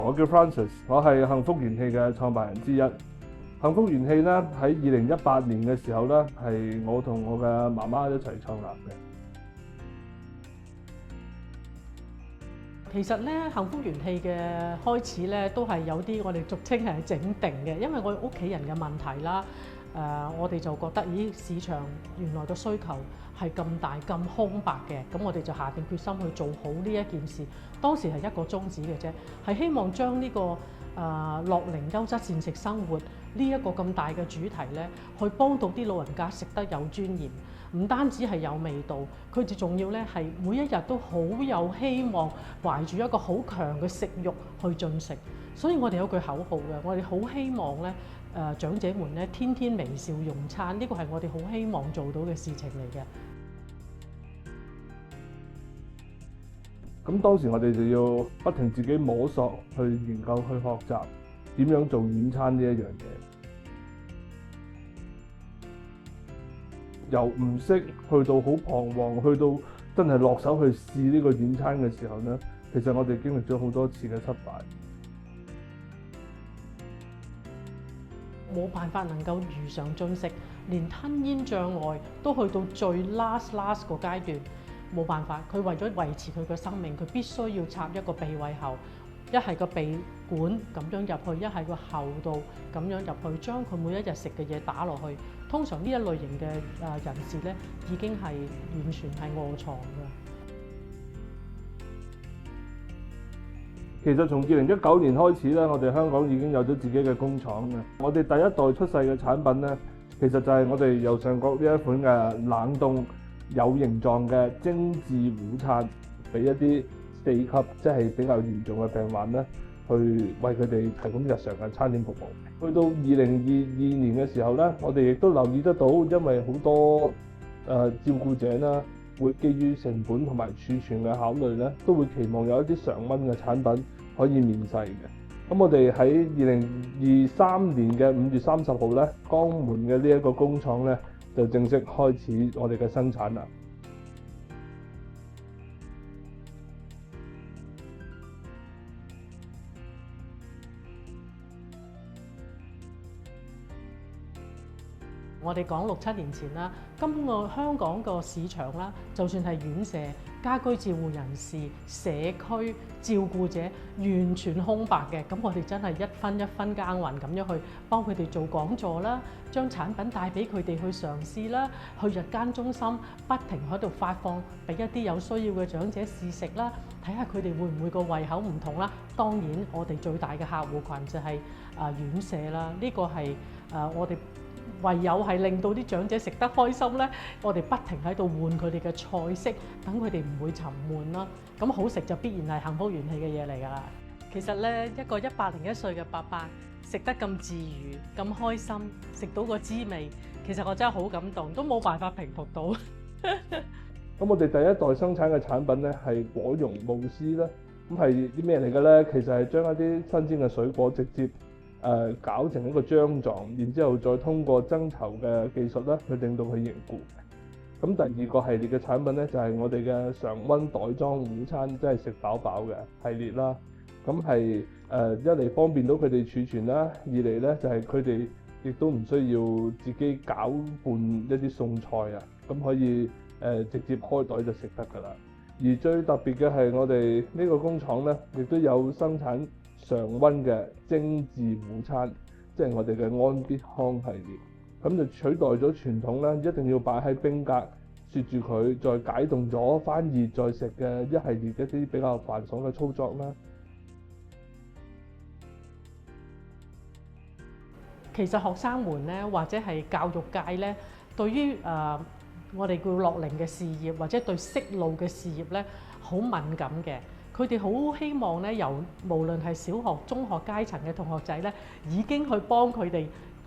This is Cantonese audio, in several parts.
我叫 Francis， 我係幸福元氣嘅創辦人之一。幸福元氣咧喺2018年嘅時候咧，係我同我嘅媽媽一齊創立嘅。其實咧，幸福元氣嘅開始咧，都係有啲我哋俗稱係整定嘅，因為我屋企人嘅問題啦。我哋就覺得，咦，市場原來個需求係咁大咁空白嘅，咁我哋就下定決心去做好呢一件事。當時係一個宗旨嘅啫，係希望將呢個樂齡優質膳食生活呢一個咁大嘅主題咧，去幫到啲老人家食得有尊嚴，唔單止係有味道，佢哋仲要咧係每一日都好有希望，懷住一個好強嘅食慾去進食。所以我哋有句口號嘅，我哋好希望咧。長者們咧天天微笑用餐，呢個係我哋好希望做到嘅事情嚟嘅。咁當時我哋就要不停自己摸索、去研究、去學習點樣做軟餐呢一樣嘢。由唔識去到好彷徨，去到真係落手去試呢個軟餐嘅時候咧，其實我哋經歷咗好多次嘅失敗。冇辦法能夠如常進食，連吞咽障礙都去到最 last 個階段，冇辦法。佢為咗維持佢嘅生命，佢必須要插一個鼻胃喉，一係個鼻管咁樣入去，一係個喉度咁樣入去，將佢每一日食嘅嘢打落去。通常呢一類型嘅人士咧，已經係完全係臥床嘅。其實從2019年開始咧，我哋香港已經有咗自己嘅工廠嘅。我哋第一代出世嘅產品咧，其實就係我哋右上角呢一款嘅冷凍有形狀嘅精緻糊餐，俾一啲4級即係比較嚴重嘅病患咧，去為佢哋提供日常嘅餐點服務。去到2022年嘅時候咧，我哋亦都留意得到，因為好多照顧者啦，會基於成本同埋儲存嘅考慮咧，都會期望有一啲常溫嘅產品可以面世嘅。咁我哋喺2023年嘅5月30號咧，江門嘅呢一個工廠咧，就正式開始我哋嘅生產啦。我哋講6-7年前啦，今個香港個市場啦，就算係院舍、家居照護人士、社區照顧者，完全空白嘅。咁我哋真係一分一分耕耘咁樣去幫佢哋做講座啦，將產品帶俾佢哋去嘗試啦，去日間中心不停喺度發放俾一啲有需要嘅長者試食啦，睇下佢哋會唔會個胃口唔同啦。當然，我哋最大嘅客戶群就係院舍啦，呢個係我哋。唯有係令到啲長者食得開心咧，我哋不停喺度換佢哋嘅菜式，等佢哋唔會沉悶啦。咁好食就必然係幸福元氣嘅嘢嚟㗎啦。其實咧，一個101歲嘅伯伯食得咁自如、咁開心，食到個滋味，其實我真係好感動，都冇辦法平復到。咁我哋第一代生產嘅產品咧係果蓉慕斯啦，咁係啲咩嚟嘅咧？其實係將一啲新鮮嘅水果直接搞成一個漿狀，然之後再通過增稠嘅技術咧，去令到佢凝固。咁第二個系列嘅產品咧，就係我哋嘅常溫袋裝午餐，即係食飽飽嘅系列啦。咁係一嚟方便到佢哋儲存啦，二嚟咧就係佢哋亦都唔需要自己攪拌一啲餸菜啊，咁可以直接開袋就食得㗎啦。而最特別嘅係我哋呢個工廠咧，亦都有生產常溫嘅精緻午餐，即係我哋嘅安必康系列，咁就取代咗傳統咧，一定要擺喺冰格雪住佢，再解凍咗翻熱再食嘅一系列一啲比較繁瑣嘅操作啦。其實學生們咧，或者係教育界咧，對於我哋叫樂齡嘅事業，或者對息路嘅事業咧，好敏感嘅。佢哋好希望咧，由無論係小學、中學階層嘅同學仔咧，已經去幫佢哋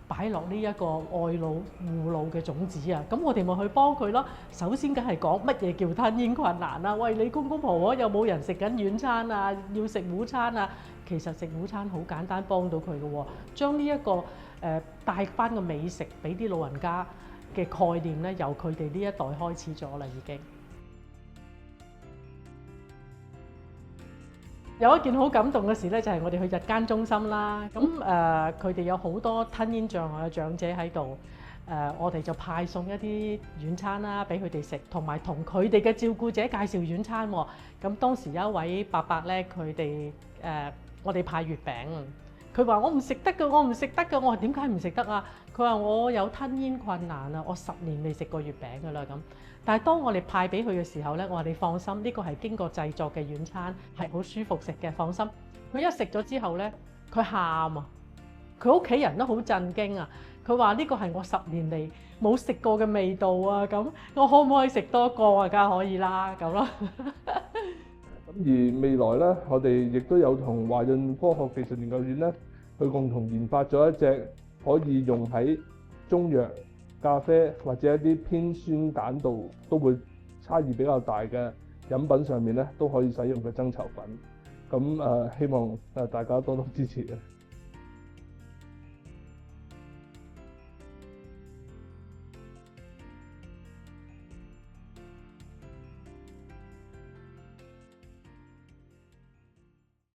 擺落呢一個愛老護老嘅種子啊！咁我哋咪去幫佢咯。首先梗係講乜嘢叫吞嚥困難啊？喂，你公公婆婆有冇人食緊軟餐啊？要食午餐啊？其實食午餐好簡單，幫到佢嘅喎。將呢一個帶翻個美食俾啲老人家嘅概念咧，由佢哋呢一代開始咗啦，已經。有一件好感動嘅事咧，就係我哋去日間中心啦。咁佢哋有好多吞嚥障礙嘅長者喺度。我哋就派送一啲軟餐啦，俾佢哋食，同埋同佢哋嘅照顧者介紹軟餐喎。咁當時有一位伯伯咧，佢哋我哋派月餅，佢話我唔食得㗎，我唔食得㗎。我話點解唔食得啊？佢話我有吞嚥困難啊，我10年未食過月餅㗎啦咁。但係當我哋派俾佢嘅時候咧，我話你放心，呢個係經過製作嘅軟餐，係好舒服食嘅，放心。佢一食咗之後咧，佢喊啊，佢屋企人都好震驚啊。佢話呢個係我10年嚟冇食過嘅味道啊！咁我可唔可以食多個啊？梗係可以啦，咁咯。咁而未來咧，我哋亦都有同華潤科學技術研究院咧，去共同研發咗一隻可以用喺中藥、咖啡或者一啲偏酸鹼度都會差異比較大嘅飲品上面咧，都可以使用嘅增稠粉。咁希望大家多多支持啊！